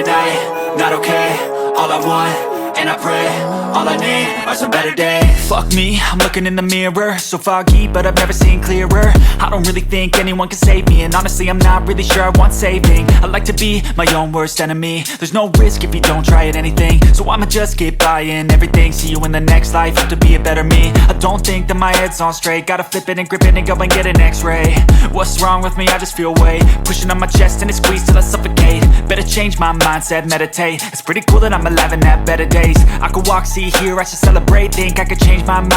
night, not okay. All I want, and I pray, all I need are some better days. Fuck me, I'm looking in the mirror, so foggy, but I've never seen clearer. I don't really think anyone can save me, and honestly I'm not really sure I want saving. I like to be my own worst enemy. There's no risk if you don't try at anything, so I'ma just keep buying everything. See you in the next life, have to be a better me. I don't think that my head's on straight, gotta flip it and grip it and go and get an x-ray. What's wrong with me? I just feel weight pushing on my chest and it squeezes till I suffocate. Better change my mindset, meditate. It's pretty cool that I'm alive and have better days. I could walk, see, hear, I should celebrate. Think I could change my mind.